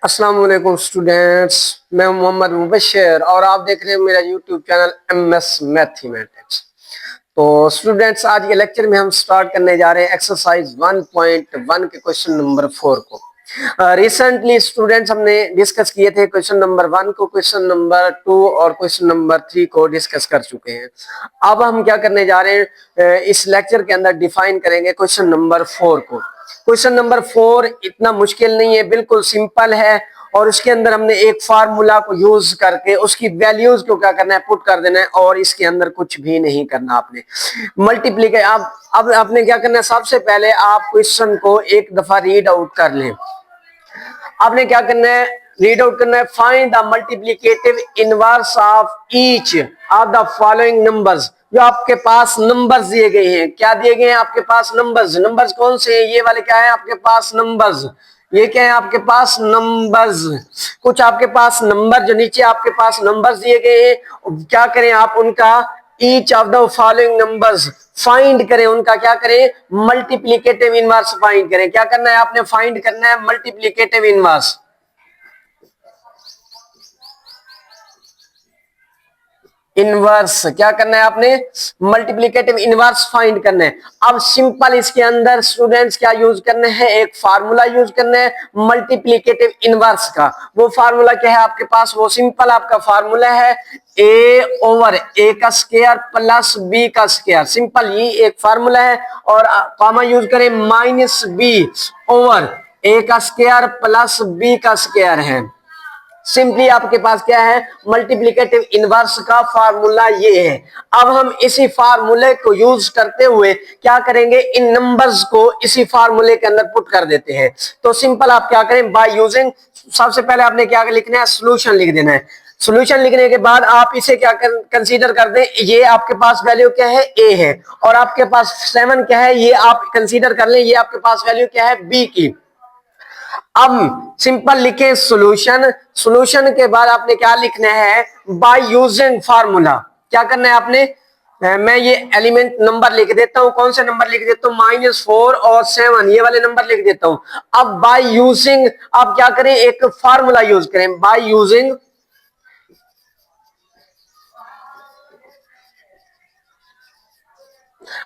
अस्सलाम वालेकुम स्टूडेंट्स। मैं मोहम्मद मुबशर और आप देख रहे हैं मेरा यूट्यूब चैनल MS मैथमेटिक्स। तो स्टूडेंट्स, आज के लेक्चर में हम स्टार्ट करने जा रहे हैं एक्सरसाइज 1.1 के क्वेश्चन नंबर 4 को। रिसेंटली स्टूडेंट्स हमने डिस्कस किए थे क्वेश्चन नंबर 1 को, क्वेश्चन नंबर 2 और क्वेश्चन नंबर 3 को डिस्कस कर चुके हैं। अब हम क्या करने जा रहे हैं, इस लेक्चर के अंदर डिफाइन करेंगे क्वेश्चन नंबर 4 को। क्वेश्चन नंबर 4 इतना मुश्किल नहीं है, बिल्कुल सिंपल है और उसके अंदर हमने एक फार्मूला को यूज करके उसकी वैल्यूज को क्या करना है, पुट कर देना है और इसके अंदर कुछ भी नहीं करना आपने। मल्टीप्लीकेशन अब आपने क्या करना है, सबसे पहले आप क्वेश्चन को एक दफा रीड आउट कर लें। आपने क्या करना है, रीड आउट करना है। Find the multiplicative inverse of each of the following numbers. जो आपके पास नंबर्स दिए गए हैं, क्या दिए गए हैं आपके पास? नंबर्स। नंबर्स कौन से हैं? ये वाले क्या है आपके पास? नंबर्स। ये क्या है आपके पास? नंबर्स। कुछ आपके पास नंबर, जो नीचे आपके पास नंबर्स दिए गए हैं, क्या करें आप उनका each of the following numbers find करें, उनका क्या करें? मल्टीप्लिकेटिव इनवर्स फाइंड करें। क्या करना है आपने? फाइंड करना है मल्टीप्लिकेटिव इनवर्स। इनवर्स क्या करना है आपने? मल्टीप्लिकेटिव इनवर्स फाइंड करना है। अब सिंपल इसके अंदर स्टूडेंट्स क्या यूज करना है? एक फार्मूला यूज करना है मल्टीप्लिकेटिव इनवर्स का। वो फार्मूला क्या है आपके पास? वो सिंपल आपका फार्मूला है a ओवर a का स्क्वायर प्लस b का स्क्वायर। सिंपल ये एक फार्मूला है और कॉमा यूज करें माइनस b ओवर a का स्क्वायर प्लस b का स्क्वायर है। सिंपली आपके पास क्या है? मल्टीप्लिकेटिव इनवर्स का फार्मूला ये है। अब हम इसी फार्मूले को यूज करते हुए क्या करेंगे? इन नंबर्स को इसी फार्मूले के अंदर पुट कर देते हैं। तो सिंपल आप क्या करें? बाय यूजिंग, सबसे पहले आपने क्या लिखना है? सोल्यूशन लिख देना है। सोल्यूशन लिखने के बाद आप इसे क्या कंसीडर कर दें, ये आपके पास वैल्यू क्या है? ए है और आपके पास 7 क्या है? ये आप कंसीडर कर लें, ये आपके पास वैल्यू क्या है? बी की। अब सिंपल लिखे सॉल्यूशन। सॉल्यूशन के बाद आपने क्या लिखना है? By using formula. क्या करना है आपने? मैं ये एलिमेंट नंबर लिख देता हूं। कौन से नंबर लिख देता हूं? -4 और 7, ये वाले नंबर लिख देता हूं। अब बाय यूजिंग आप क्या करें? एक फार्मूला यूज करें। बाय यूजिंग,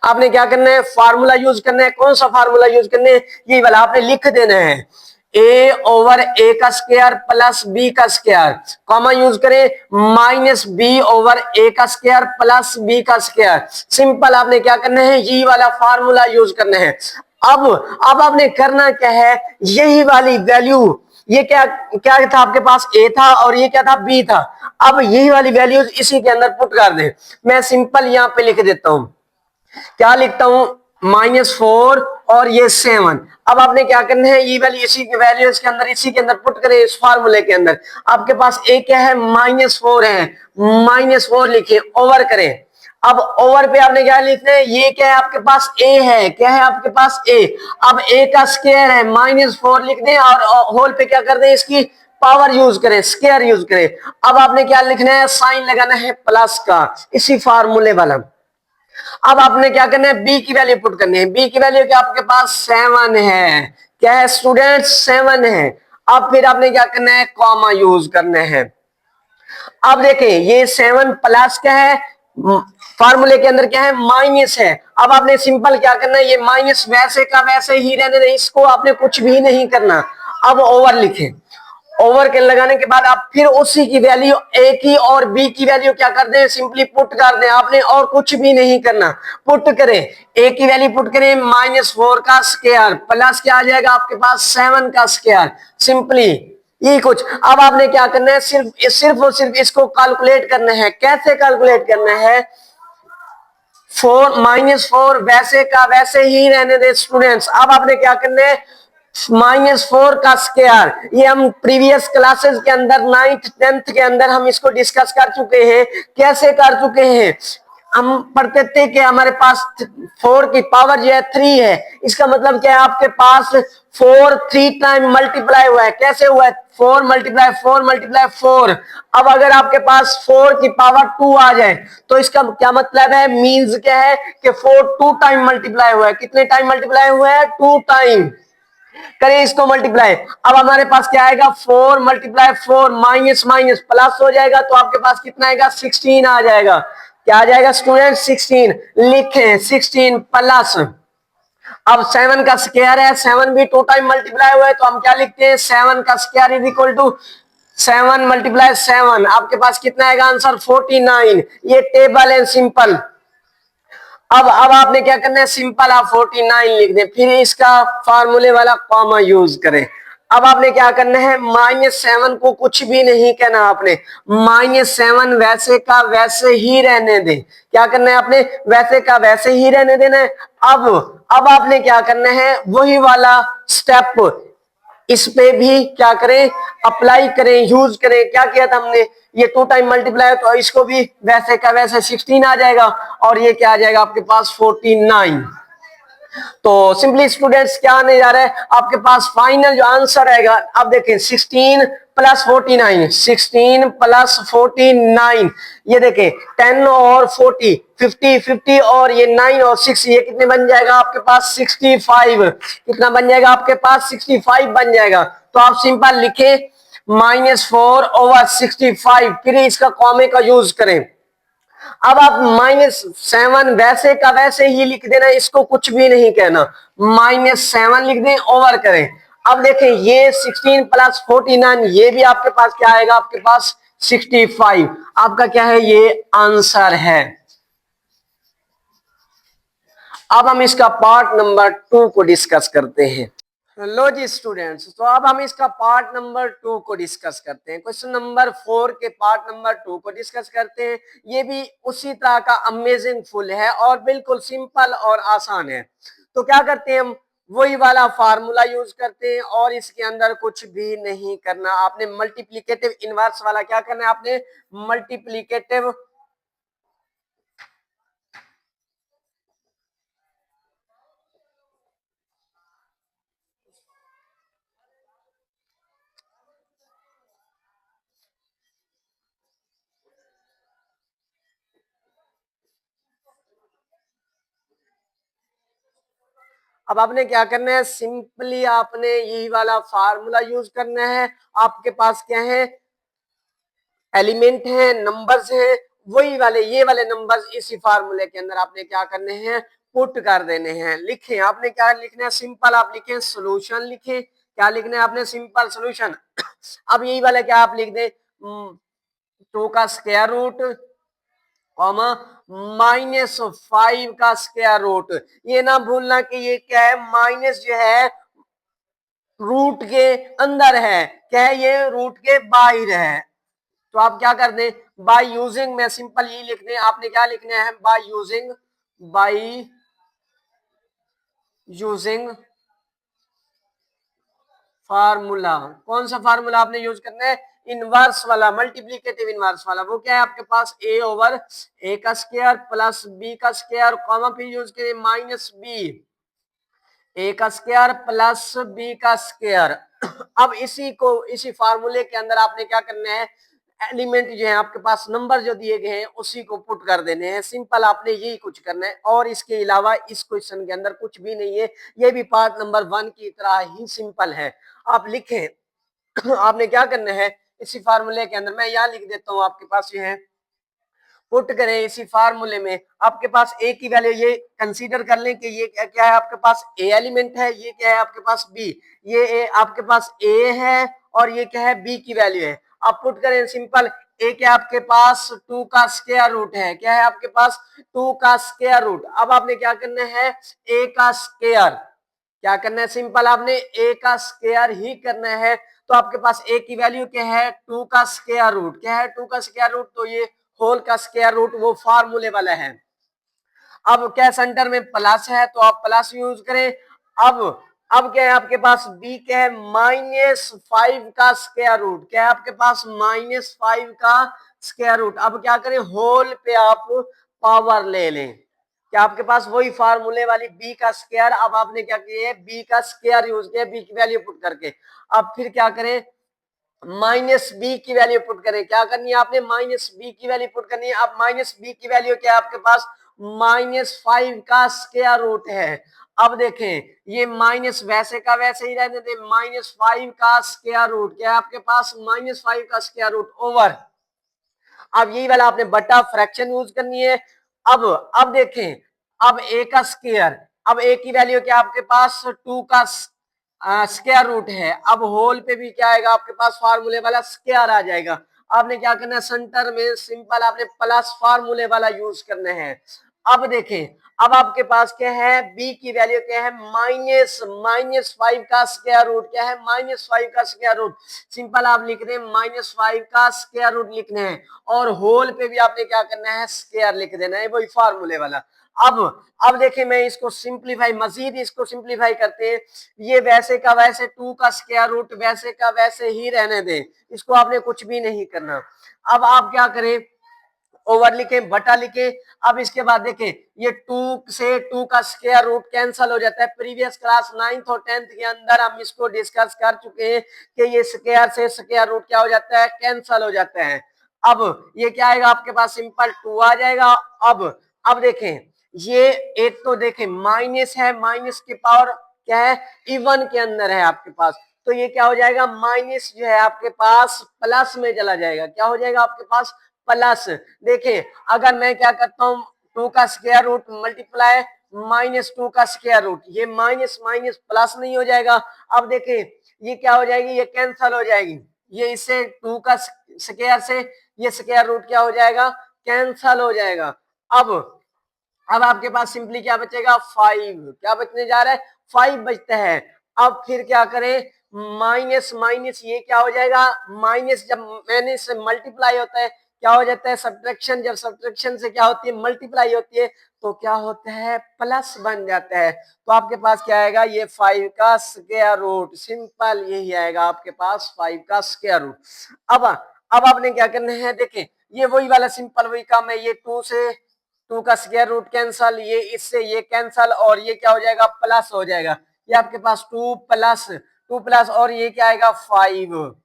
आपने क्या करना है? फार्मूला यूज करना है। कौन सा फार्मूला यूज करना है? ये वाला आपने लिख देना है, a ओवर a का स्क्वायर प्लस b का स्क्वायर, कॉमा यूज करें माइनस b ओवर a का स्क्वायर प्लस b का स्क्वायर। सिंपल आपने क्या करना है? ये वाला फार्मूला यूज करना है। अब आपने करना क्या है? यही वाली वैल्यू, ये क्या क्या था आपके पास? a था और ये क्या था? b था। अब यही वाली वैल्यूज इसी के अंदर पुट कर दें। मैं सिंपल यहां पे लिख देता हूं, क्या लिखता हूं? -4 और ये 7। अब आपने क्या करना है? ये वैल्यू इसी की वैल्यू इसके अंदर, इसी के अंदर पुट करें इस फार्मूले के अंदर। आपके पास ए क्या है? -4 है, -4 लिखे, ओवर करें। अब ओवर पे आपने क्या लिखना है? ये क्या है आपके पास? ए है। क्या है आपके पास? ए। अब ए का स्क्वायर है, -4 लिख दें और होल पे क्या कर दें? इसकी पावर यूज करें, स्क्वायर यूज करें। अब आपने क्या लिखना है? साइन लगाना है प्लस का, इसी फार्मूले वाला। अब आपने क्या करना है? बी की वैल्यू पुट करनी है। बी की वैल्यू क्या आपके पास? 7 है। क्या है स्टूडेंट्स? 7 है। अब फिर आपने क्या करना है? कॉमा यूज करना है। अब देखें ये 7 प्लस क्या है? फार्मूले के अंदर क्या है? माइनस है। अब आपने सिंपल क्या करना है? ये माइनस वैसे का वैसे ही रहने दें, इसको आपने कुछ भी नहीं करना। अब ओवर लिखें। ओवर के लगाने के बाद आप फिर उसी की वैल्यू ए की और बी की वैल्यू क्या कर दें? सिंपली पुट कर दें आपने, और कुछ भी नहीं करना। पुट करें, ए की वैल्यू पुट करें -4 का स्क्वायर प्लस क्या आ जाएगा आपके पास? 7 का स्क्वायर। सिंपली ये कुछ। अब आपने क्या करना है? सिर्फ और सिर्फ इसको कैलकुलेट करना है। कैसे कैलकुलेट करना है? 4 वैसे का वैसे ही रहने दे स्टूडेंट्स। अब आपने क्या करना है? -4 का स्क्वायर, ये हम प्रीवियस क्लासेस के अंदर 9th 10th के अंदर हम इसको डिस्कस कर चुके हैं। कैसे कर चुके हैं? हम पढ़ते थे कि हमारे पास 4 की पावर जो है 3 है। इसका मतलब क्या है? आपके पास 4 3 टाइम मल्टीप्लाई हुआ है। कैसे हुआ है? 4 मल्टीप्लाई 4 मल्टीप्लाई 4। अब अगर आपके पास 4 की पावर 2 आ जाए तो इसका क्या मतलब है? मींस क्या है कि 4 2 टाइम मल्टीप्लाई हुआ है। कितने टाइम मल्टीप्लाई हुआ है? 2 टाइम। करें इसको मल्टीप्लाई। अब हमारे पास क्या आएगा, 4 मल्टीप्लाई 4 माइनस माइनस प्लस हो जाएगा, तो आपके पास कितना आएगा, 16 आ जाएगा। क्या आ जाएगा स्टूडेंट, 16 लिखें, 16 प्लस, अब 7 का स्क्वायर है, 7 भी 2 टाइम मल्टीप्लाई हुआ है, तो हम क्या लिखते हैं, 7 का square is equal to 7 multiply 7, आपके पास कितना आएगा आंसर, 49। ये टेबल है सिंपल। अब आपने क्या करना है, सिंपल आप 49 लिख दें, फिर इसका फार्मूले वाला कॉमा यूज करें। अब आपने क्या करना है, -7 को कुछ भी नहीं कहना आपने, -7 वैसे का वैसे ही रहने दें। क्या करना है आपने, वैसे का वैसे ही रहने देना है। अब आपने क्या करना है, वही वाला स्टेप इस पे भी क्या करें, अप्लाई करें, यूज करें। क्या किया था हमने, ये 2 टाइम मल्टीप्लाई, तो इसको भी वैसे का वैसे 16 आ जाएगा, और ये क्या आ जाएगा आपके पास 49। तो सिंपली स्टूडेंट्स क्या आने जा रहा है आपके पास, फाइनल जो आंसर आएगा, अब देखें 16 प्लस 49, 16 प्लस 49, ये देखें 10 और 40, 50 50 और ये 9 और 6, ये कितने बन जाएगा आपके पास, 65। कितना बन जाएगा आपके पास, 65 बन जाएगा। तो आप सिंपल लिखे -4/65, फिर इसका कॉमे का यूज करें। अब आप -7 वैसे का वैसे ही लिख देना, इसको कुछ भी नहीं कहना, -7 लिख दें, ओवर करें। अब देखें ये 16 प्लस 49, ये भी आपके पास क्या आएगा, आपके पास 65। आपका क्या है, ये आंसर है। अब हम इसका पार्ट नंबर 2 को डिस्कस करते हैं। लो जी स्टूडेंट्स, तो अब हम इसका पार्ट नंबर 2 को डिस्कस करते हैं। क्वेश्चन नंबर 4 के पार्ट नंबर 2 को डिस्कस करते हैं। ये भी उसी तरह का अमेजिंग फुल है और बिल्कुल सिंपल और आसान है। तो क्या करते हैं हम, वही वाला फार्मूला यूज करते हैं और इसके अंदर कुछ भी नहीं करना। आपने मल्टीप्लीकेटिव इनवर्स वाला क्या करना है, आपने मल्टीप्लीकेटिव अब आपने क्या करना है, सिंपली आपने यही वाला फार्मूला यूज करना है। आपके पास क्या है, एलिमेंट है, नंबर्स हैं, वही वाले ये वाले नंबर्स इसी फार्मूले के अंदर आपने क्या करने हैं, पुट कर देने हैं। लिखें, आपने क्या लिखना है, सिंपल आप लिखें सोल्यूशन लिखें। क्या लिखना है आपने, सिंपल सोल्यूशन। अब यही वाला क्या आप लिख दें, 2 का स्क्वायर रूट कॉमा -5 का स्क्वायर रूट। ये ना भूलना कि ये क्या है, माइनस जो है रूट के अंदर है, क्या है, ये रूट के बाहर है। तो आप क्या कर दें, बाय यूजिंग, में सिंपल ये लिख दें, आपने क्या लिखना है, बाय यूजिंग फार्मूला। कौन सा फार्मूला आपने यूज करना है, इनवर्स वाला, मल्टीप्लीकेटिव इनवर्स वाला। वो क्या है आपके पास, a का स्क्वायर प्लस b का स्क्वायर कॉमा, फिर यूज करें -b, a का स्क्वायर प्लस b का स्क्वायर। अब इसी को इसी फार्मूले के अंदर आपने क्या करना है, एलिमेंट जो है आपके पास, नंबर जो दिए गए हैं उसी को पुट कर देने हैं। सिंपल आपने यही कुछ करना है, और इसके अलावा इस क्वेश्चन के अंदर कुछ भी नहीं है। ये भी पार्ट नंबर 1 की तरह ही सिंपल है। आप लिखें, आपने क्या करना है, इसी फार्मूले के अंदर मैं यहाँ लिख देता हूँ, आपके पास ये है, पुट करें इसी फार्मूले में। आपके पास ए की वैल्यू, ये कंसीडर कर लें कि ये क्या है आपके पास, ए एलिमेंट है, ये क्या है आपके पास बी, ये ए आपके पास ए है, और ये क्या है, बी की वैल्यू है। आप पुट करें सिंपल, ए क्या आपके पास 2 का स्क्वायर रूट है, क्या है आपके पास 2 का स्क्वायर रूट। अब आपने क्या करना है, ए का स्क्वायर, क्या करना है, सिंपल आपने ए का स्क्वायर ही करना है। तो आपके पास ए की वैल्यू क्या है, 2 का स्क्वायर रूट, क्या है 2 का स्क्वायर रूट, तो ये होल का स्क्वायर रूट वो फार्मूले वाला है। अब क्या सेंटर में प्लस है, तो आप प्लस यूज करें। अब क्या है आपके पास, b क्या है, -5 का स्क्वायर रूट, क्या है आपके पास, -5 का स्क्वायर रूट। अब क्या करें, होल पे आप पावर ले लें, क्या आपके पास वही फार्मूले वाली b का स्क्वायर। अब आपने क्या किया, b का स्क्वायर यूज किया, b की वैल्यू पुट करके। अब फिर क्या करें, -b की वैल्यू पुट करें। क्या करनी है आपने, -b की वैल्यू पुट करनी है। अब -b की वैल्यू क्या है आपके पास, -5 का स्क्वायर रूट है। अब देखें ये माइनस वैसे का वैसे ही रहने दे, -5 का स्क्वायर रूट, क्या है आपके पास -5 का स्क्वायर रूट ओवर, अब यही वाला आपने बटा फ्रैक्शन यूज करनी है। अब देखें, अब ए का स्क्वायर, अब ए की वैल्यू क्या आपके पास 2 का स्क्वायर रूट है, अब होल पे भी क्या आएगा आपके पास फार्मूले वाला स्क्वायर आ जाएगा। आपने क्या करना है, सेंटर में सिंपल आपने प्लस फार्मूले वाला यूज करना है। अब देखें, अब आपके पास क्या है, बी की वैल्यू क्या है, -5 का स्क्वायर रूट, क्या है -5 का स्क्वायर रूट, सिंपल आप लिख रहे हैं -5 का स्क्वायर रूट लिखने हैं, और होल पे भी आपने क्या करना है, स्क्वायर लिख देना है, वही फार्मूले वाला। अब देखिए मैं इसको सिंप्लीफाई, मजीद इसको सिंप्लीफाई करते हैं, ये वैसे का वैसे 2 का स्क्वायर रूट वैसे का वैसे ही रहने दें, इसको आपने कुछ भी नहीं करना। अब आप क्या करें, ओवर लिखे बटा लिखे। अब इसके बाद देखें, ये 2 से 2 का स्क्वायर रूट कैंसिल हो जाता है, प्रीवियस क्लास 9th और 10th के अंदर हम इसको डिस्कस कर चुके हैं कि ये स्क्वायर से स्क्वायर रूट क्या हो जाता है, कैंसिल हो जाता है। अब ये क्या आएगा आपके पास, सिंपल 2 आ जाएगा। अब देखें, ये एक तो देखें माइनस है, माइनस की पावर क्या है, इवन के अंदर है आपके पास, तो ये क्या हो जाएगा, माइनस जो है आपके पास प्लस में चला जाएगा, क्या हो जाएगा आपके पास प्लस। देखिए अगर मैं क्या करता हूं, 2 का स्क्वायर रूट मल्टीप्लाई -2 का स्क्वायर रूट, ये माइनस माइनस प्लस नहीं हो जाएगा। अब देखिए ये क्या हो जाएगी, ये कैंसिल हो जाएगी, ये इससे 2 का स्क्वायर से ये स्क्वायर रूट क्या हो जाएगा, कैंसिल हो जाएगा। अब आपके पास सिंपली क्या बचेगा, 5, क्या बचने जा रहा है, 5 बचता है। अब फिर क्या करें, माइनस माइनस ये क्या हो जाएगा, माइनस जब माइनस से मल्टीप्लाई होता है क्या हो जाता है, सब्ट्रैक्शन, जब सब्ट्रैक्शन से क्या होती है, मल्टीप्लाई होती है, तो क्या होता है, प्लस बन जाता है। तो आपके पास क्या आएगा, ये 5 का स्क्वायर रूट, सिंपल यही आएगा आपके पास 5 का स्क्वायर रूट। अब आपने क्या करना है, देखें ये वही वाला सिंपल वही काम है, ये 2 से 2 का स्क्वायर रूट कैंसल, ये इससे ये कैंसल, और ये क्या हो जाएगा, प्लस हो जाएगा, ये आपके पास 2 प्लस और ये क्या आएगा 5,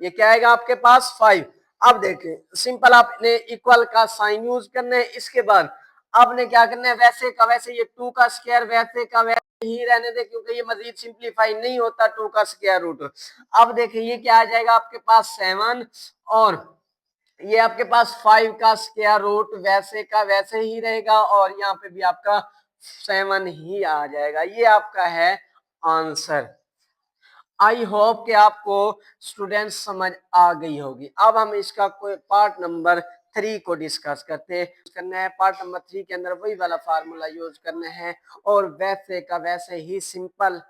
ये क्या आएगा आपके पास 5। अब देखें सिंपल आपने इक्वल का साइन यूज करना है, इसके बाद आपने क्या करना है, वैसे का वैसे ये 2 का स्क्वायर वैसे का वैसे ही रहने दे, क्योंकि ये मजीद सिंप्लीफाई नहीं होता 2 का स्क्वायर रूट। अब देखिए ये क्या आ जाएगा आपके पास 7, और ये आपके पास 5 का स्क्वायर रूट वैसे का वैसे ही रहेगा, और यहाँ पे भी आपका 7 ही आ जाएगा, ये आपका है आंसर। आई होप कि आपको स्टूडेंट्स समझ आ गई होगी। अब हम इसका कोई पार्ट नंबर 3 को डिस्कस करते हैं, करना है पार्ट नंबर 3 के अंदर वही वाला फार्मूला यूज करना है, और वैसे का वैसे ही सिंपल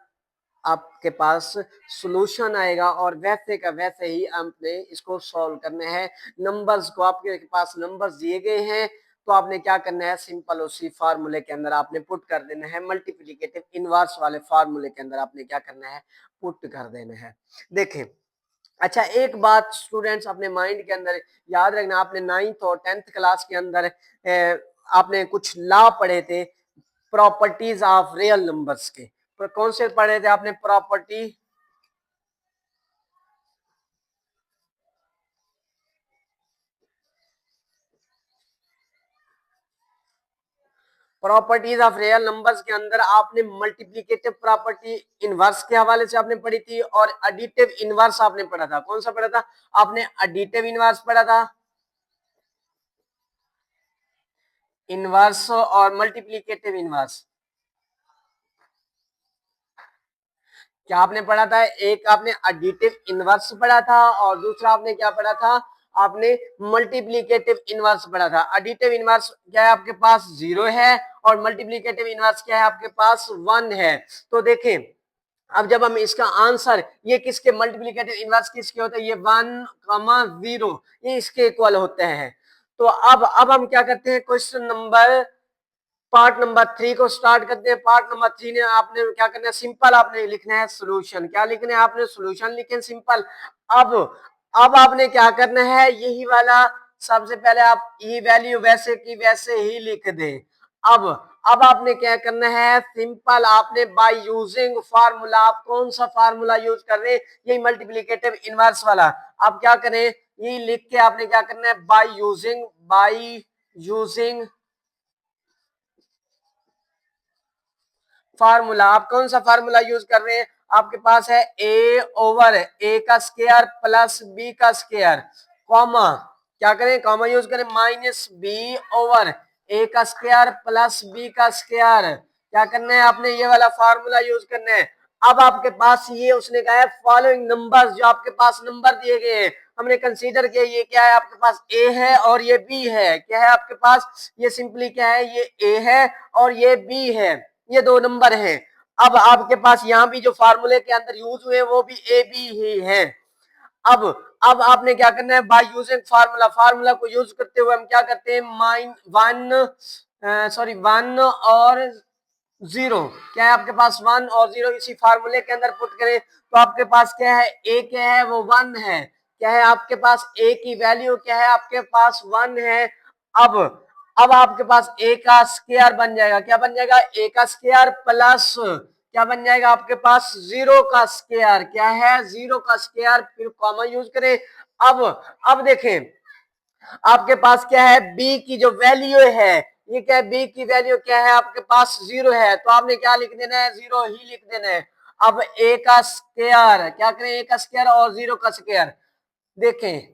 आपके पास सॉल्यूशन आएगा, और वैसे का वैसे ही आपने इसको सॉल्व करना है। नंबर्स को आपके पास नंबर्स दिए गए हैं, तो आपने क्या करना है, सिंपल उसी फार्मूले के अंदर आपने पुट कर देना है, मल्टीप्लिकेटिव इनवर्स वाले फार्मूले के अंदर आपने क्या करना है, पुट कर देना है। देखें अच्छा एक बात स्टूडेंट्स अपने माइंड के अंदर याद रखना, आपने 9th और 10th क्लास के अंदर आपने कुछ लॉ पढ़े थे, प्रॉपर्टीज ऑफ रियल नंबर्स के, कौन से पढ़े थे आपने, प्रॉपर्टीज ऑफ रियल नंबर्स के अंदर आपने मल्टीप्लिकेटिव प्रॉपर्टी इनवर्स के हवाले से आपने पढ़ी थी, और एडिटिव इनवर्स आपने पढ़ा था। कौन सा पढ़ा था आपने, एडिटिव इनवर्स पढ़ा था, इनवर्स और मल्टीप्लिकेटिव इनवर्स। क्या आपने पढ़ा था, एक आपने एडिटिव इनवर्स पढ़ा था, और दूसरा आपने क्या पढ़ा था, आपने मल्टीप्लिकेटिव इनवर्स पढ़ा था। एडिटिव इनवर्स क्या है आपके पास 0 है, और मल्टीप्लिकेटिव इनवर्स क्या है आपके पास 1 है। तो देखें अब जब हम इसका आंसर, ये किसके मल्टीप्लिकेटिव इनवर्स किसके होते हैं, ये 1, 0 ये इसके इक्वल होते हैं। तो अब हम क्या करते हैं, क्वेश्चन नंबर पार्ट नंबर 3 को स्टार्ट करते हैं। पार्ट नंबर 3 ने आपने क्या करना है, सिंपल आपने लिखना है सोल्यूशन, क्या लिखना है आपने, सोल्यूशन लिखें सिंपल। अब अब आपने क्या करना है, यही वाला सबसे पहले आप ये वैल्यू वैसे की वैसे ही लिख दें। अब अब आपने क्या करना है, सिंपल आपने बाय यूजिंग फार्मूला, आप कौन सा फार्मूला यूज कर रहे हैं, यही मल्टीप्लिकेटिव इनवर्स वाला। आप क्या करें, ये लिख के आपने क्या करना है, बाय यूजिंग फार्मूला, आप कौन सा फार्मूला यूज कर रहे हैं? आपके पास है a ओवर a का स्क्वायर प्लस b का स्क्वायर, कॉमा, क्या करें, कॉमा यूज करें, माइनस b ओवर a का स्क्वायर प्लस b का स्क्वायर। क्या करना है आपने? ये वाला फार्मूला यूज करना है। अब आपके पास ये उसने कहा है फॉलोइंग नंबर्स, जो आपके पास नंबर दिए गए हैं हमने कंसीडर किया, ये क्या है आपके पास a है और ये b है। क्या है आपके पास? ये सिंपली क्या है, ये a है और ये b है, ये दो नंबर हैं। अब आपके पास यहाँ भी जो फार्मूले के अंदर यूज हुए वो भी ए बी ही है। अब अब आपने क्या करना है, बाय यूजिंग फार्मूला, फार्मूला को यूज करते हुए हम क्या करते हैं, वन और जीरो, क्या है आपके पास वन और जीरो इसी फार्मूले के अंदर पुट करें तो आपके पास क्या है, ए क्या है वो वन है। क्या है आपके पास ए की वैल्यू क्या है, आपके पास वन है। अब अब आपके पास ए का स्क्वायर बन जाएगा, क्या बन जाएगा, ए का स्क्वायर प्लस क्या बन जाएगा आपके पास, जीरो का स्क्वायर, क्या है, जीरो का स्क्वायर, फिर कॉमा यूज करें। अब देखें आपके पास क्या है, b की जो वैल्यू है, ये क्या है, b की वैल्यू क्या है आपके पास, जीरो है, तो आपने क्या लिख देना है, जीरो ही लिख देना है। अब a का स्क्वायर, क्या करें, a का स्क्वायर और जीरो का स्क्वायर, देखें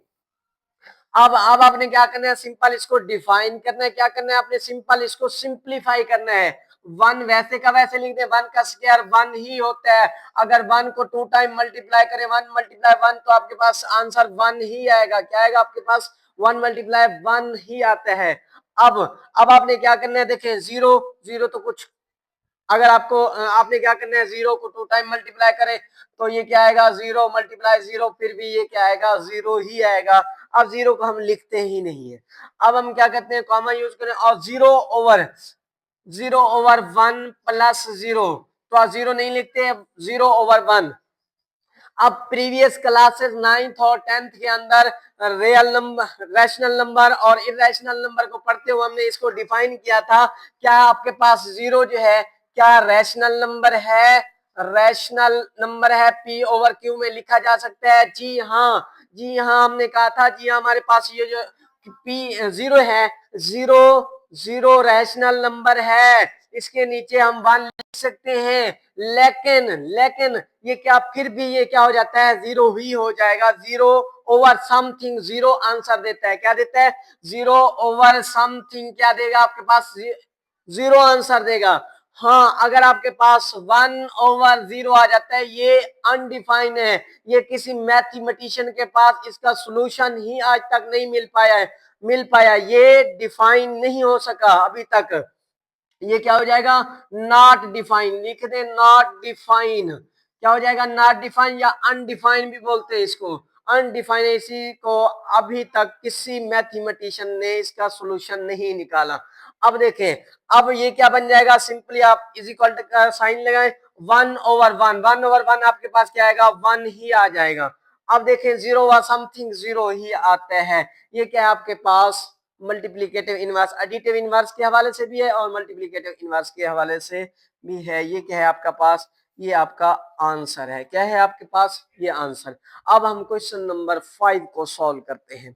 अब आपने क्या करना है, सिंपल इसको डिफाइन करना है, क्या करना है आपने, सिंपल इसको सिंप्लीफाई करना है। वन वैसे का वैसे लिख दे, वन का स्क्वायर वन ही होता है। अगर वन को टू टाइम मल्टीप्लाई करें, वन मल्टीप्लाई वन, तो आपके पास आंसर वन ही आएगा। क्या आएगा आपके पास, वन मल्टीप्लाई वन ही आता है। अब आपने क्या करना है, देखें जीरो, जीरो तो कुछ, अगर आपको आपने क्या करना है, जीरो को टू टाइम मल्टीप्लाई करें तो ये क्या आएगा, जीरो मल्टीप्लाई जीरो, फिर भी ये क्या आएगा, जीरो ही आएगा। अब जीरो को हम लिखते ही नहीं है। अब हम क्या करते हैं, कॉमा यूज करें, और zero over one plus zero, तो आप जीरो नहीं लिखते, जीरो ओवर वन। अब प्रीवियस क्लासेस नाइन्थ और टेंथ के अंदर रियल नंबर, रैशनल नंबर और इरेशनल नंबर को पढ़ते हुए हमने इसको डिफाइन किया था। क्या आपके पास जीरो जो है क्या रैशनल नंबर है, रैशनल नंबर है, पी ओवर क्यू में लिखा जा सकता है? जी हाँ, जी हाँ, हमने कहा था, जी हाँ, हमारे पास ये जो पी जीरो है, जीरो जीरो रैशनल नंबर है, इसके नीचे हम वन लिख सकते हैं, लेकिन लेकिन ये क्या, फिर भी ये क्या हो जाता है, जीरो ही हो जाएगा। Zero over something zero answer देता है, क्या देता है, जीरो ओवर समथिंग क्या देगा आपके पास, जीरो आंसर देगा। हाँ, अगर आपके पास वन ओवर जीरो आ जाता है, ये अनडिफाइंड है, ये किसी मैथमेटिशियन के पास इसका सॉल्यूशन ही आज तक नहीं मिल पाया, ये डिफाइन नहीं हो सका अभी तक। ये क्या हो जाएगा, नॉट डिफाइन, लिख दे नॉट डिफाइन, क्या हो जाएगा, नॉट डिफाइन, या अनडिफाइन भी बोलते हैं इसको, अनडिफाइन। इसी को अभी तक किसी मैथमेटिशियन ने इसका सॉल्यूशन नहीं निकाला। अब देखें, अब ये क्या बन जाएगा, सिंपली आप इज इक्वल का साइन लगाएं, one over one, one over one आपके पास क्या आएगा, वन ही आ जाएगा। अब देखें जीरो व समथिंग जीरो ही आता है, ये क्या है आपके पास, मल्टीप्लीकेटिव इनवर्स, एडिटिव इनवर्स के हवाले से भी है और मल्टीप्लीकेटिव इनवर्स के हवाले से भी है। ये क्या है आपका पास, ये आपका आंसर है, क्या है आपके पास, ये आंसर। अब हम क्वेश्चन नंबर 5 को सॉल्व करते हैं।